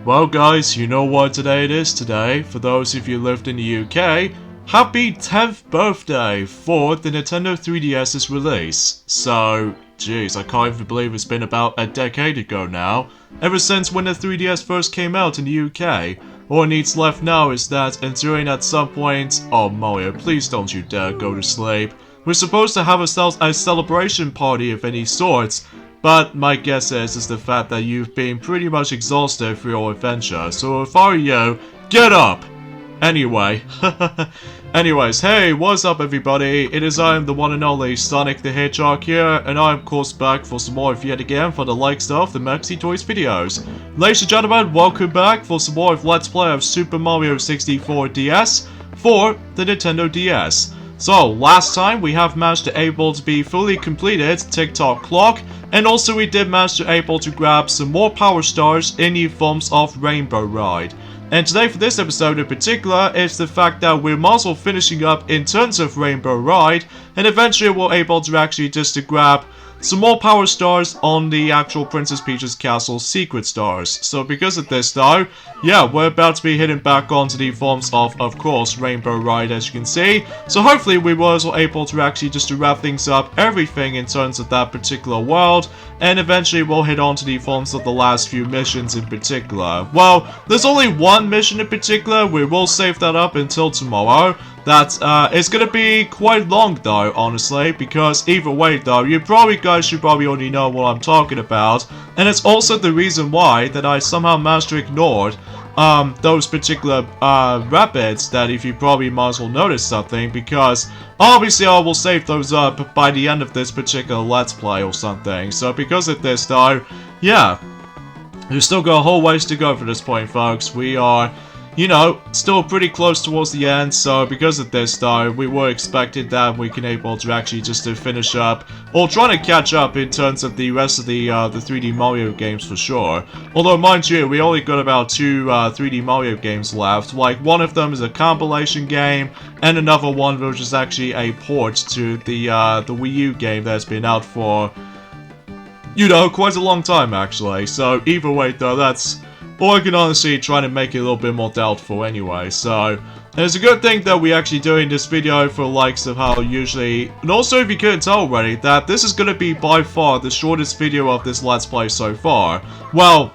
Well guys, you know what today it is today. For those of you who lived in the UK, happy 10th birthday for the Nintendo 3DS's release. So, jeez, I can't even believe it's been about a decade ago now. Ever since when the 3DS first came out in the UK. All it needs left now is that ensuring at some point... Oh Mario, please don't you dare go to sleep. We're supposed to have ourselves a celebration party of any sorts. But my guess is the fact that you've been pretty much exhausted through your adventure, so if I were you, get up! Anyway, anyways, hey, what's up everybody? It is I am the one and only Sonic the Hedgehog here, and I am of course back for some more of yet again for the likes of the Maxi Toys videos. Ladies and gentlemen, welcome back for some more of Let's Play of Super Mario 64 DS for the Nintendo DS. So, last time we have managed to able to be fully completed TikTok Clock, and also we did manage to able to grab some more Power Stars in the forms of Rainbow Ride. And today for this episode in particular is the fact that we're also finishing up in terms of Rainbow Ride, and eventually we're able to actually just to grab some more Power Stars on the actual Princess Peach's Castle Secret Stars. So because of this though, yeah, we're about to be heading back onto the forms of course, Rainbow Ride as you can see. So hopefully we were also able to actually just to wrap things up, everything in terms of that particular world. And eventually we'll head on to the forms of the last few missions in particular. Well, there's only one mission in particular, we will save that up until tomorrow. That is gonna be quite long though, honestly, because either way though, you guys should probably already know what I'm talking about. And it's also the reason why that I somehow managed to ignore those particular rapids that if you probably might as well notice something, because obviously I will save those up by the end of this particular Let's Play or something. So because of this though, yeah, we've still got a whole ways to go for this point folks. We are, you know, still pretty close towards the end, so because of this though, we were expected that we can able to actually just to finish up, or trying to catch up in terms of the rest of the 3D Mario games for sure. Although mind you, we only got about two 3D Mario games left, like one of them is a compilation game, and another one which is actually a port to the Wii U game that's been out for, you know, quite a long time actually. So either way though, that's... Or I can honestly try to make it a little bit more doubtful anyway, so... And it's a good thing that we're actually doing this video for likes of how usually... And also if you couldn't tell already, that this is gonna be by far the shortest video of this Let's Play so far. Well,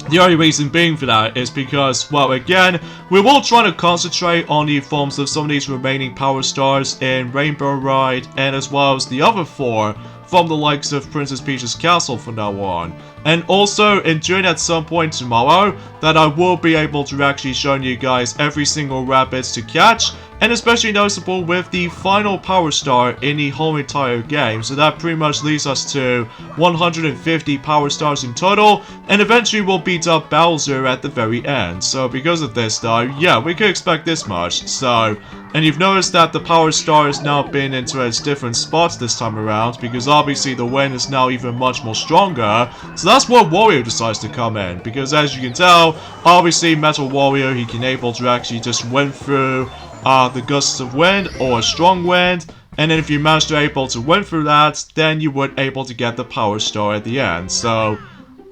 the only reason being for that is because, well, again, we will try to concentrate on the forms of some of these remaining Power Stars in Rainbow Ride, and as well as the other four from the likes of Princess Peach's Castle from now on. And also, ensuring at some point tomorrow that I will be able to actually show you guys every single rapids to catch, and especially noticeable with the final Power Star in the whole entire game. So that pretty much leads us to 150 Power Stars in total, and eventually we'll beat up Bowser at the very end. So because of this though, yeah, we could expect this much. So, and you've noticed that the Power Star has now been into its different spots this time around, because obviously the wind is now even much more stronger. So that's where Wario decides to come in, because as you can tell, obviously Metal Wario, he can able to actually just win through the gusts of wind or a strong wind, and then if you manage to able to win through that, then you would able to get the Power Star at the end. So,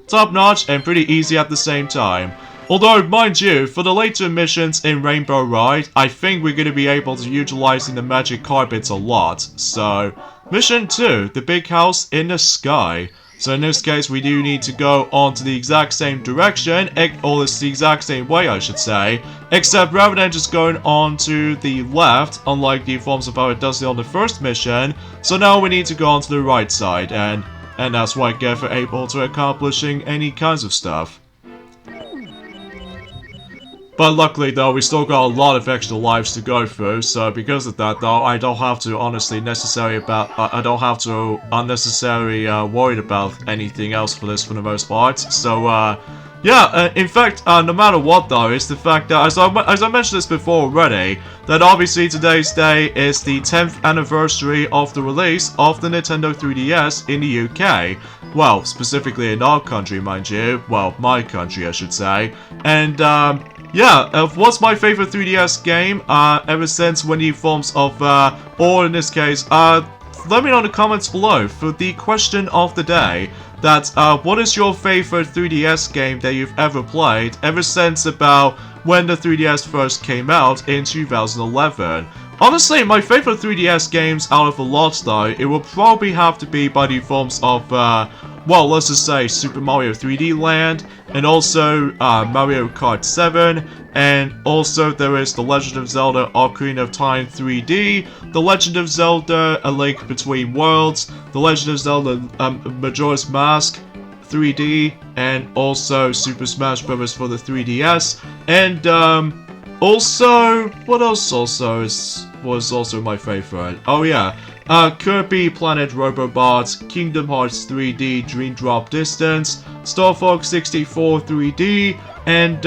top notch and pretty easy at the same time. Although, mind you, for the later missions in Rainbow Ride, I think we're going to be able to utilizing the magic carpets a lot. So, mission 2, the big house in the sky. So in this case, we do need to go on to the exact same direction, or it's the exact same way I should say, except rather than just going on to the left, unlike the forms of how it does it on the first mission, so now we need to go on to the right side, and that's what I get for able to accomplishing any kinds of stuff. But luckily though, we still got a lot of extra lives to go through, so because of that though, I don't have to honestly unnecessarily worried about anything else for this for the most part. So yeah, in fact, no matter what though, it's the fact that, as I mentioned this before already, that obviously today's day is the 10th anniversary of the release of the Nintendo 3DS in the UK. Well, specifically in our country, mind you. Well, my country, I should say. And, yeah, what's my favorite 3DS game, ever since when the forms of, or in this case, let me know in the comments below for the question of the day. that what is your favorite 3DS game that you've ever played ever since about when the 3DS first came out in 2011. Honestly, my favorite 3DS games out of a lot though, it will probably have to be by the forms of, well, let's just say Super Mario 3D Land, and also Mario Kart 7, and also there is The Legend of Zelda Ocarina of Time 3D, The Legend of Zelda A Link Between Worlds, The Legend of Zelda Majora's Mask 3D, and also Super Smash Bros. For the 3DS, and also, what else was also my favorite? Oh yeah, Kirby Planet Robobot, Kingdom Hearts 3D Dream Drop Distance, Star Fox 64 3D, and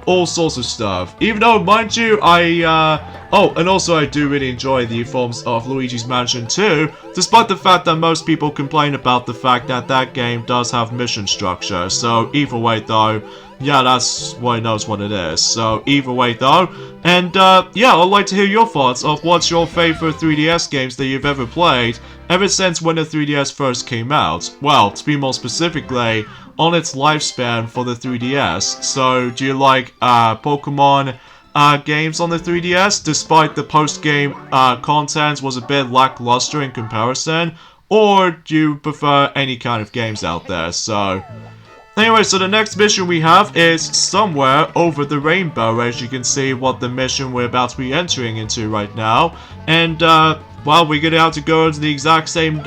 all sorts of stuff. Even though, mind you, oh, and also I do really enjoy the forms of Luigi's Mansion 2, despite the fact that most people complain about the fact that that game does have mission structure. So either way though, yeah, that's what it knows what it is. So either way though, and yeah, I'd like to hear your thoughts of what's your favorite 3DS games that you've ever played ever since when the 3DS first came out. Well, to be more specifically, on its lifespan for the 3DS. So do you like Pokemon games on the 3DS, despite the post-game content was a bit lackluster in comparison, or do you prefer any kind of games out there? So anyway, so the next mission we have is Somewhere Over the Rainbow, as you can see what the mission we're about to be entering into right now. And, well, we're gonna have to go into the exact same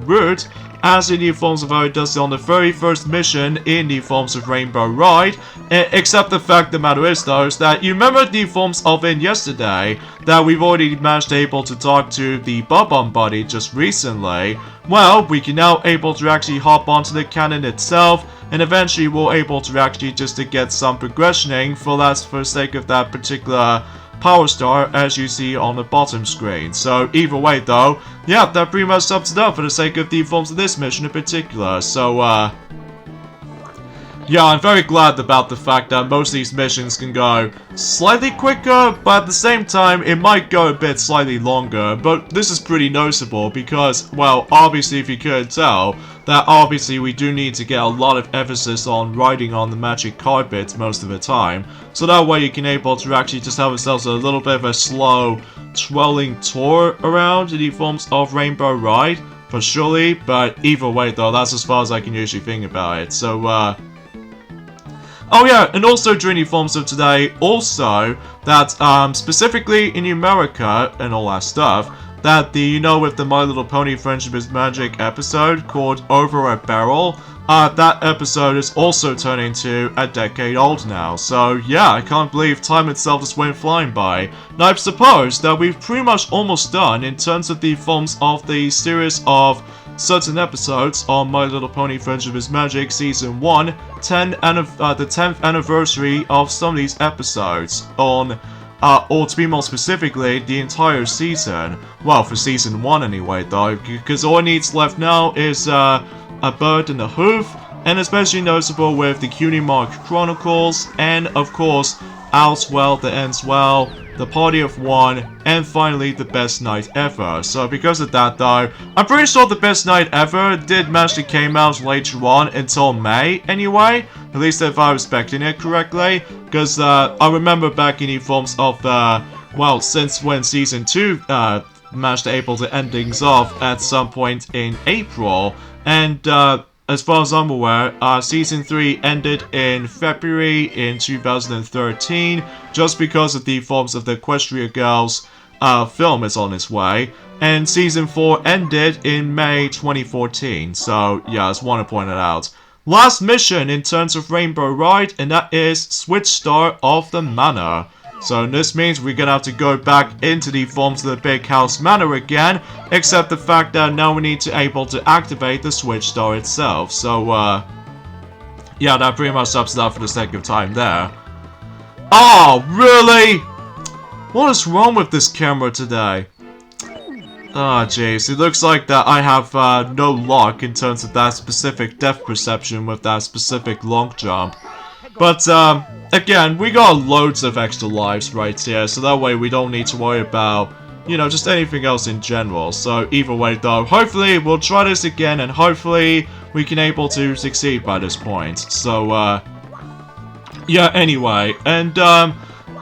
route as in the forms of how it does on the very first mission in the forms of Rainbow Ride, except the fact the matter is though, is that you remember the forms of in yesterday, that we've already managed able to talk to the Bob-omb buddy just recently. Well, we can now able to actually hop onto the cannon itself, and eventually we're able to actually just to get some progressioning for the sake of that particular Power Star, as you see on the bottom screen. So either way though, yeah, that pretty much sums it up for the sake of the forms of this mission in particular. So yeah, I'm very glad about the fact that most of these missions can go slightly quicker, but at the same time, it might go a bit slightly longer. But this is pretty noticeable because, well, obviously if you could tell, that obviously we do need to get a lot of emphasis on riding on the magic carpet most of the time. So that way you can able to actually just have yourselves a little bit of a slow, twirling tour around the forms of Rainbow Ride, for surely. But either way though, that's as far as I can usually think about it. So, oh yeah, and also during the forms of today, also, that, specifically in America and all that stuff, that the, you know, with the My Little Pony Friendship is Magic episode called Over a Barrel, that episode is also turning to a decade old now. So yeah, I can't believe time itself just went flying by. And I suppose that we've pretty much almost done in terms of the forms of the series of certain episodes on My Little Pony Friendship is Magic Season 1, the 10th anniversary of some of these episodes on, or to be more specifically, the entire season. Well, for Season 1 anyway though, because all it needs left now is A Bird and a Hoof, and especially noticeable with the Cutie Mark Chronicles, and of course, All's Well That Ends Well, The Party of One, and finally The Best Night Ever. So because of that though, I'm pretty sure The Best Night Ever did manage to came out later on until May anyway, at least if I was expecting it correctly, because I remember back in the forms of, well, since when Season 2 managed to able to end things off at some point in April, and as far as I'm aware, Season 3 ended in February in 2013, just because of the forms of the Equestria Girls film is on its way, and Season 4 ended in May 2014, so yeah, I just want to point it out. Last mission in terms of Rainbow Ride, and that is Switch Star of the Manor. So this means we're gonna have to go back into the forms of the Big House Manor again, except the fact that now we need to able to activate the Switch Star itself. So, yeah, that pretty much sums it up for the sake of time there. Oh, really? What is wrong with this camera today? Ah, jeez, it looks like that I have no luck in terms of that specific depth perception with that specific long jump. But, again, we got loads of extra lives right here, so that way we don't need to worry about, you know, just anything else in general. So either way though, hopefully we'll try this again, and hopefully we can able to succeed by this point. So, yeah, anyway, and,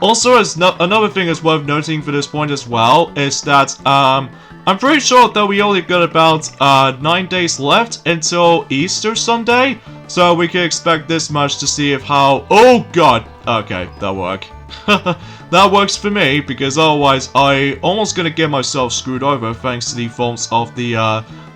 also, as another thing is worth noting for this point as well, is that, I'm pretty sure that we only got about, 9 days left until Easter Sunday, so we can expect this much to see if how— oh god! Okay, that worked. That works for me, because otherwise I almost gonna get myself screwed over thanks to the forms of the,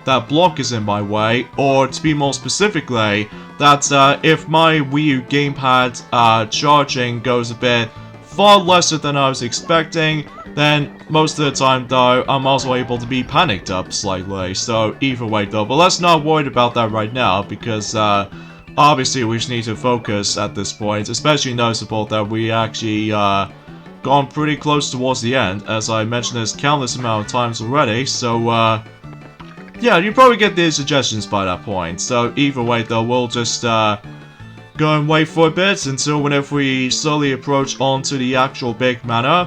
that block is in my way, or to be more specifically, that, if my Wii U gamepad, charging goes a bit far lesser than I was expecting, then most of the time though, I'm also able to be panicked up slightly, so either way though, but let's not worry about that right now, because, obviously we just need to focus at this point, especially noticeable that we actually, gone pretty close towards the end, as I mentioned this countless amount of times already, so, yeah, you probably get these suggestions by that point, so either way though, we'll just, go and wait for a bit until whenever we slowly approach onto the actual big manor.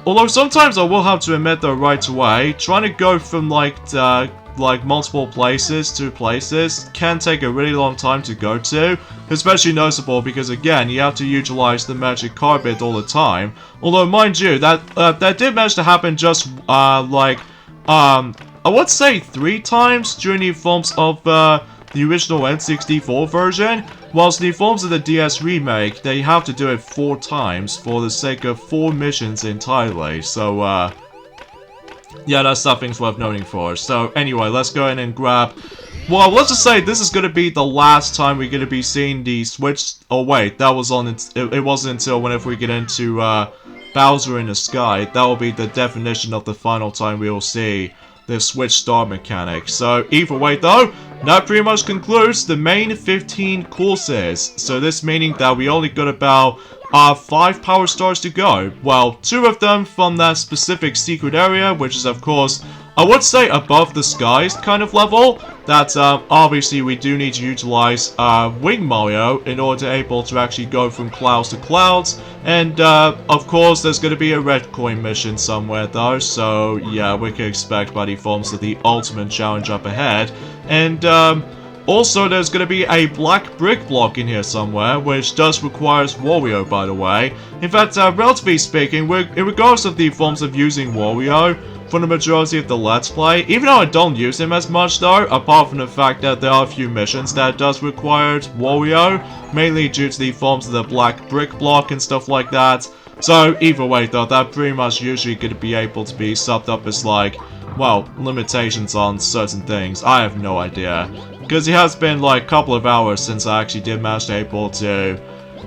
Although sometimes I will have to admit though right away, trying to go from like multiple places to places can take a really long time to go to, especially noticeable because again you have to utilize the magic carpet all the time. Although mind you, that did manage to happen just I would say 3 times during the forms of the original N64 version, whilst the forms of the DS remake, they have to do it 4 times for the sake of 4 missions entirely, so yeah, that's something worth noting for. So anyway, let's go ahead and grab— well, let's just say this is gonna be the last time we're gonna be seeing the Switch— oh wait, that was on— it wasn't until whenever we get into Bowser in the Sky, that will be the definition of the final time we will see the Switch Star mechanic. So either way though, that pretty much concludes the main 15 courses. So this meaning that we only got about 5 power stars to go. Well, 2 of them from that specific secret area, which is of course, I would say above the skies kind of level. That obviously we do need to utilize Wing Mario in order to able to actually go from clouds to clouds. And of course there's going to be a red coin mission somewhere though. So yeah, we can expect by the forms of the ultimate challenge up ahead. And also there's going to be a black brick block in here somewhere, which does require Wario by the way. In fact, relatively speaking, regardless of the forms of using Wario, for the majority of the Let's Play, even though I don't use him as much though, apart from the fact that there are a few missions that does require Wario, mainly due to the forms of the black brick block and stuff like that. So either way though, that pretty much usually going to be able to be subbed up as like, well, limitations on certain things. I have no idea. Because it has been like a couple of hours since I actually did manage to able to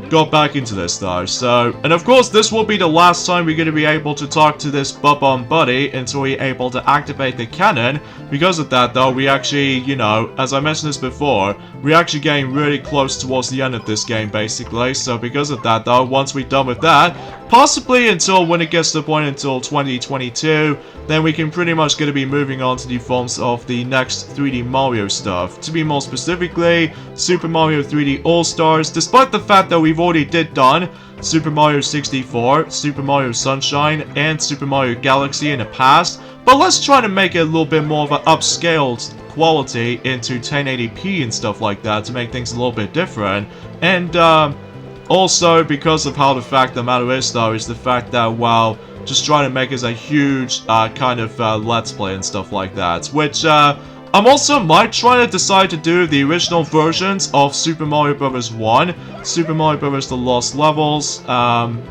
got back into this though, so— and of course this will be the last time we're going to be able to talk to this Bob-omb buddy until we're able to activate the cannon. Because of that though, we actually, you know, as I mentioned this before, we're actually getting really close towards the end of this game basically, so because of that though, once we're done with that, possibly until when it gets to the point until 2022, then we can pretty much going to be moving on to the forms of the next 3D Mario stuff. To be more specifically, Super Mario 3D All-Stars, despite the fact that we've already done Super Mario 64, Super Mario Sunshine, and Super Mario Galaxy in the past, but let's try to make it a little bit more of an upscaled quality into 1080p and stuff like that to make things a little bit different. And also, because of how the fact of the matter is though, is the fact that, well, just trying to make it a huge kind of Let's Play and stuff like that, which I'm also might try to decide to do the original versions of Super Mario Bros. 1, Super Mario Bros. The Lost Levels,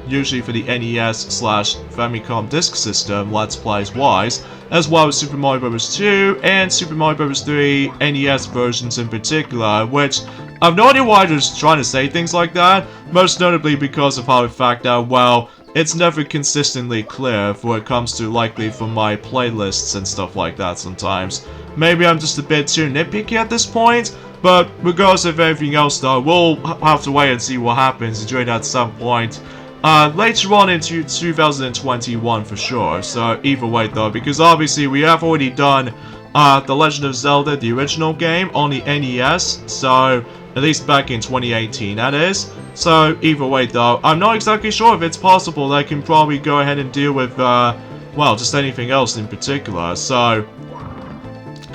usually for the NES/Famicom Disk System Let's Plays wise, as well as Super Mario Bros. 2 and Super Mario Bros. 3 NES versions in particular, which I have no idea why I'm just trying to say things like that, most notably because of how the fact that, well, it's never consistently clear when it comes to likely for my playlists and stuff like that sometimes. Maybe I'm just a bit too nitpicky at this point, but regardless of everything else though, we'll have to wait and see what happens during that some point later on into 2021 for sure. So either way though, because obviously we have already done The Legend of Zelda, the original game, on the NES, so at least back in 2018 that is. So either way though, I'm not exactly sure if it's possible that I can probably go ahead and deal with well, just anything else in particular. So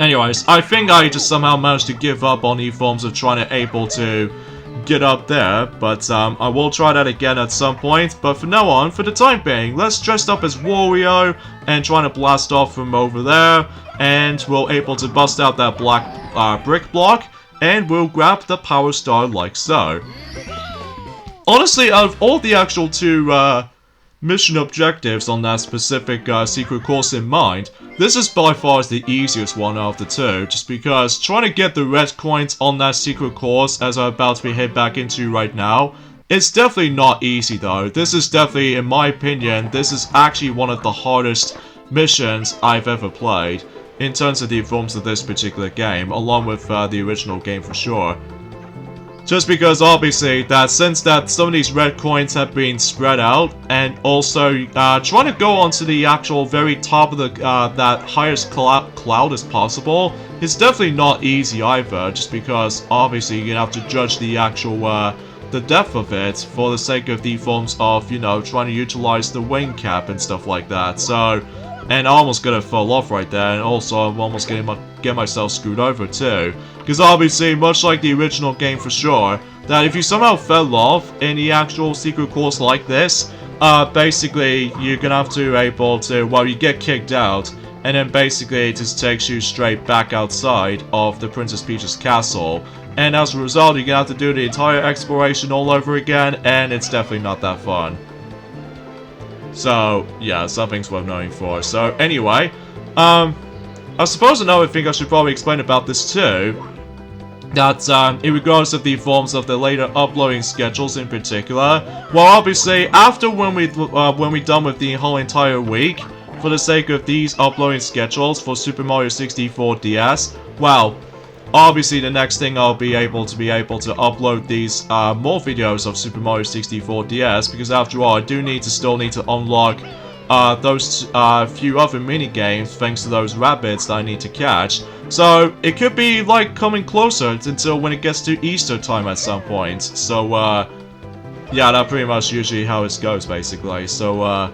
Anyways, I think I just somehow managed to give up on the forms of trying to able to get up there, but I will try that again at some point. But for now on, for the time being, let's dress up as Wario and try to blast off from over there, and we'll able to bust out that black brick block, and we'll grab the Power Star like so. Honestly, out of all the actual two mission objectives on that specific secret course in mind, this is by far the easiest one out of the two, just because trying to get the red coins on that secret course, as I'm about to be head back into right now, it's definitely not easy though. This is definitely, in my opinion, this is actually one of the hardest missions I've ever played, in terms of the forms of this particular game, along with the original game for sure. Just because obviously that since that some of these red coins have been spread out, and also trying to go onto the actual very top of the that highest cloud as possible is definitely not easy either, just because obviously you're gonna have to judge the actual the depth of it for the sake of the forms of, you know, trying to utilize the wing cap and stuff like that. So, and I almost gonna fall off right there, and also I'm almost gonna get myself screwed over too. Because obviously, much like the original game for sure, that if you somehow fell off in the actual secret course like this, basically you're gonna have to able to, well, you get kicked out, and then basically it just takes you straight back outside of the Princess Peach's castle. And as a result, you're gonna have to do the entire exploration all over again, and it's definitely not that fun. So, yeah, something's worth knowing for. So, anyway, I suppose another thing I should probably explain about this too, that in regards of the forms of the later uploading schedules in particular, well, obviously, after when we done with the whole entire week, for the sake of these uploading schedules for Super Mario 64 DS, well, obviously the next thing I'll be able to upload these more videos of Super Mario 64 DS, because after all, I do still need to unlock those few other mini games thanks to those rabbits that I need to catch. So it could be like coming closer until when it gets to Easter time at some point. So yeah, that's pretty much usually how it goes basically. So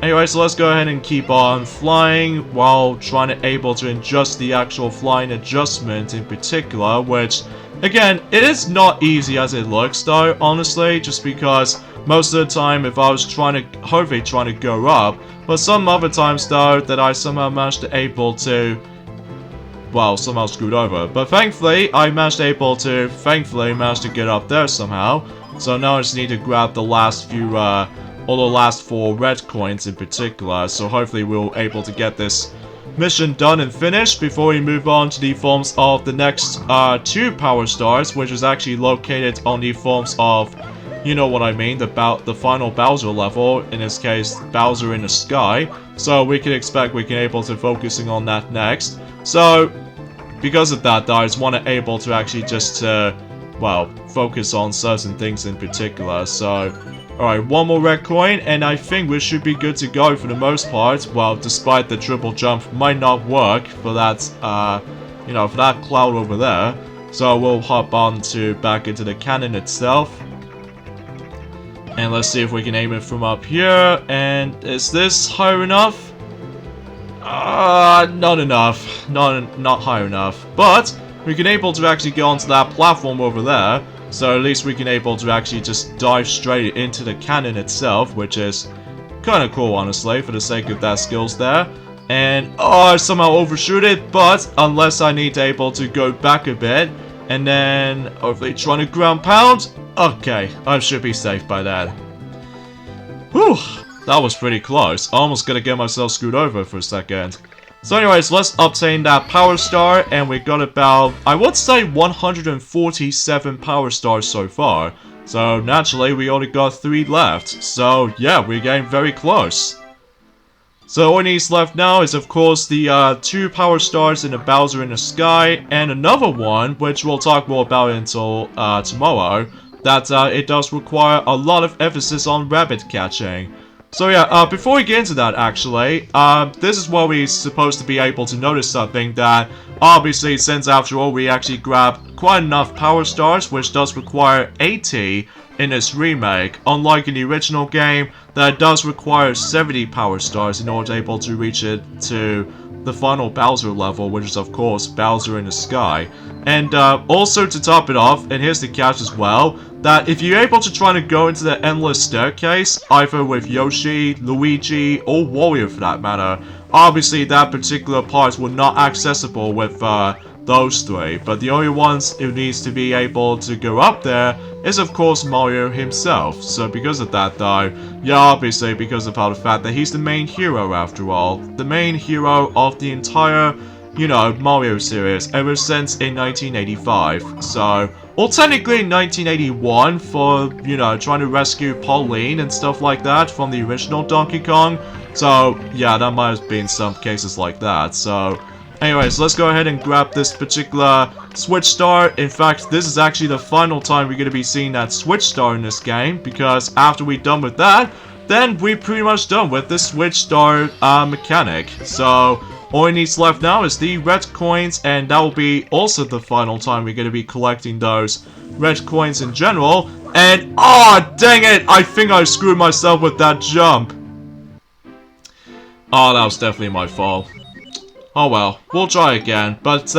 anyway, so let's go ahead and keep on flying while trying to able to adjust the actual flying adjustment in particular, which again, it is not easy as it looks though, honestly, just because most of the time if I was hopefully trying to go up, but some other times though that I somehow managed to able to, well, somehow screwed over. But thankfully, I managed to get up there somehow. So now I just need to grab the last few or the last 4 red coins in particular, so hopefully we'll able to get this mission done and finished before we move on to the forms of the next 2 Power Stars, which is actually located on the forms of, you know what I mean, the final Bowser level, in this case Bowser in the Sky. So we can expect we can able to focusing on that next. So because of that though, I just want to able to actually just well, focus on certain things in particular. So alright, 1 more red coin, and I think we should be good to go for the most part. Well, despite the triple jump might not work for that, you know, for that cloud over there. So we'll hop on back into the cannon itself. And let's see if we can aim it from up here. And is this high enough? Not enough. Not high enough. But we can able to actually get onto that platform over there. So at least we can able to actually just dive straight into the cannon itself, which is kind of cool, honestly, for the sake of that skills there. And, oh, I somehow overshoot it, but unless I need to able to go back a bit, and then hopefully trying to ground pound. Okay, I should be safe by that. Whew, that was pretty close. Almost gonna get myself screwed over for a second. So anyways, let's obtain that Power Star, and we got about, I would say, 147 Power Stars so far. So naturally, we only got 3 left. So yeah, we're getting very close. So all needs left now is of course the 2 Power Stars in the Bowser in the Sky, and another one, which we'll talk more about until tomorrow, that it does require a lot of emphasis on rabbit catching. So yeah, before we get into that actually, this is where we're supposed to be able to notice something, that obviously since after all we actually grabbed quite enough Power Stars, which does require 80 in this remake, unlike in the original game that does require 70 Power Stars in order to able to reach it to the final Bowser level, which is of course Bowser in the Sky. And also to top it off, and here's the catch as well, that if you're able to try to go into the endless staircase, either with Yoshi, Luigi, or Wario for that matter, obviously that particular part will not accessible with those three, but the only ones who needs to be able to go up there is of course Mario himself. So because of that though, yeah, obviously because of how the fact that he's the main hero after all, the main hero of the entire, you know, Mario series ever since in 1985. So, or technically in 1981 for, you know, trying to rescue Pauline and stuff like that from the original Donkey Kong. So yeah, that might have been some cases like that. So anyways, let's go ahead and grab this particular Switch Star. In fact, this is actually the final time we're going to be seeing that Switch Star in this game, because after we're done with that, then we're pretty much done with the Switch Star mechanic. So all it needs left now is the red coins, and that will be also the final time we're going to be collecting those red coins in general. And oh dang it, I think I screwed myself with that jump. Oh, that was definitely my fault. Oh well, we'll try again, but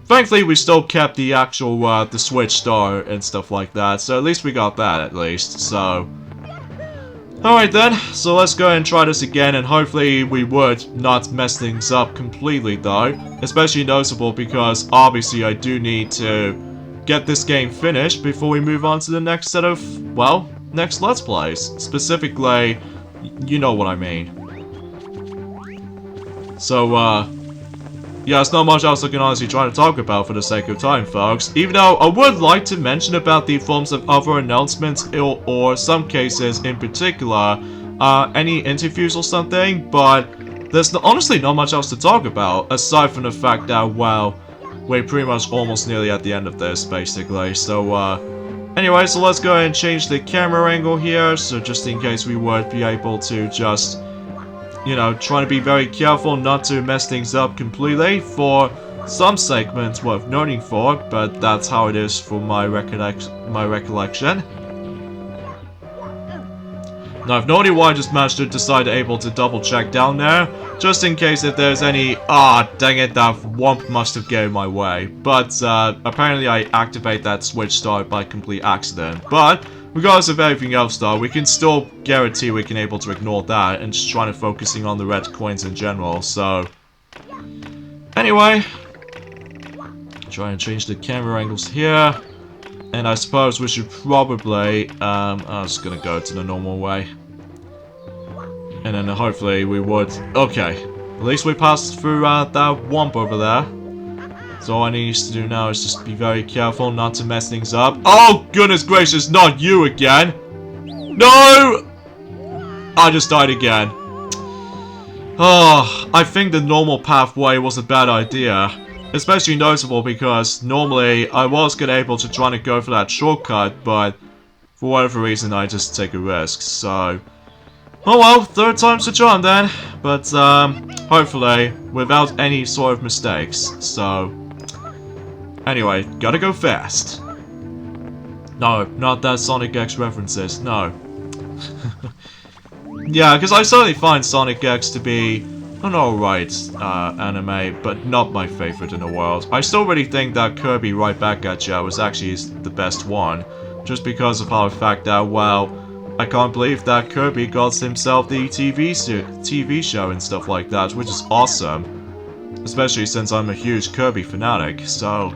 thankfully we still kept the actual, the Switch Star and stuff like that, so at least we got that at least, so. Alright then, so let's go and try this again, and hopefully we would not mess things up completely though, especially noticeable because obviously I do need to get this game finished before we move on to the next set of, well, next Let's Plays. Specifically, you know what I mean. So, yeah, it's not much else I can honestly try to talk about for the sake of time, folks. Even though I would like to mention about the forms of other announcements or some cases in particular, any interviews or something, but there's honestly not much else to talk about, aside from the fact that, well, we're pretty much almost nearly at the end of this, basically. So, anyway, so let's go ahead and change the camera angle here, so just in case we would be able to just, you know, trying to be very careful not to mess things up completely for some segments worth noting for, but that's how it is for my recollection. Now, I've no idea why I just managed to decide able to double check down there, just in case if there's any, dang it, that womp must have gone my way. But, apparently I activate that Switch Star by complete accident. But, regardless of everything else though, we can still guarantee we can able to ignore that and just trying to focusing on the red coins in general, so. Anyway, try and change the camera angles here. And I suppose we should probably, I'm just gonna go to the normal way. And then hopefully we would, okay. At least we passed through that womp over there. So all I need to do now is just be very careful not to mess things up. Oh, goodness gracious, not you again! No! I just died again. Oh, I think the normal pathway was a bad idea. Especially noticeable because normally I was able to try to go for that shortcut, but for whatever reason I just take a risk, so. Oh well, third time's the charm then. But hopefully without any sort of mistakes, so. Anyway, gotta go fast. No, not that Sonic X references, no. Yeah, because I certainly find Sonic X to be an alright anime, but not my favorite in the world. I still really think that Kirby Right Back at Ya was actually the best one, just because of how the fact that, well, I can't believe that Kirby got himself the TV show and stuff like that, which is awesome. Especially since I'm a huge Kirby fanatic, so.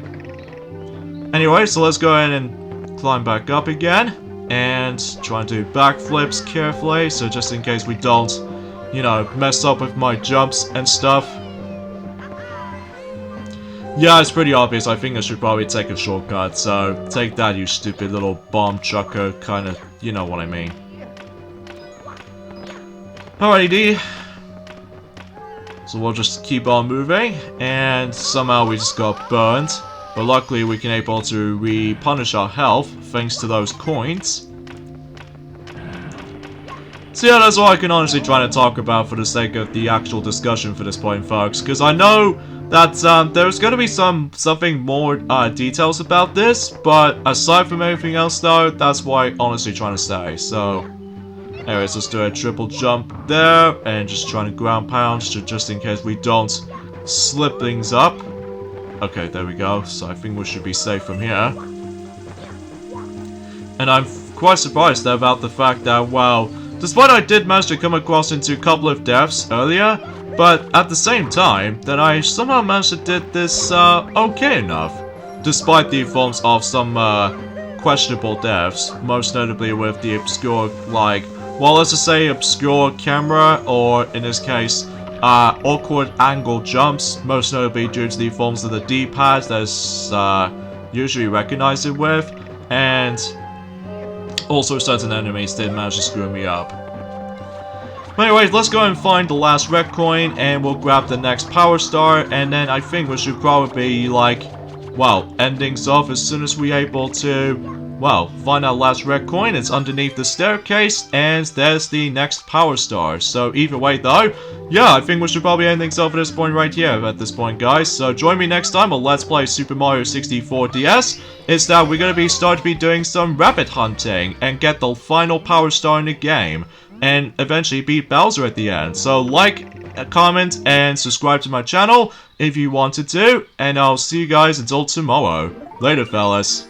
Anyway, so let's go ahead and climb back up again, and try and do backflips carefully, so just in case we don't, you know, mess up with my jumps and stuff. Yeah, it's pretty obvious. I think I should probably take a shortcut, so take that, you stupid little bomb chucker, kind of, you know what I mean. Alrighty. So we'll just keep on moving, and somehow we just got burned. But luckily we can able to replenish our health thanks to those coins. So yeah, that's all I can honestly try to talk about for the sake of the actual discussion for this point, folks. Because I know that there's going to be something more details about this. But aside from everything else though, that's what I'm honestly trying to say. So, anyways, let's do a triple jump there. And just trying to ground pound just in case we don't slip things up. Okay, there we go. So I think we should be safe from here. And I'm quite surprised about the fact that, well, despite I did manage to come across into a couple of deaths earlier, but at the same time, that I somehow managed to did this okay enough. Despite the forms of some questionable deaths, most notably with the obscure, like, well, let's just say obscure camera, or in this case, awkward angle jumps, most notably due to the forms of the D-pad that's usually recognized it with, and also certain enemies did manage to screw me up. But anyways, let's go and find the last red coin, and we'll grab the next power star, and then I think we should probably, like, well, endings off as soon as we're able to, well, find our last red coin. It's underneath the staircase, and there's the next power star. So either way though, yeah, I think we should probably end things off at this point right here at this point, guys. So join me next time on Let's Play Super Mario 64 DS. It's that we're going to start doing some rabbit hunting and get the final power star in the game, and eventually beat Bowser at the end. So like, comment, and subscribe to my channel if you wanted to, and I'll see you guys until tomorrow. Later, fellas.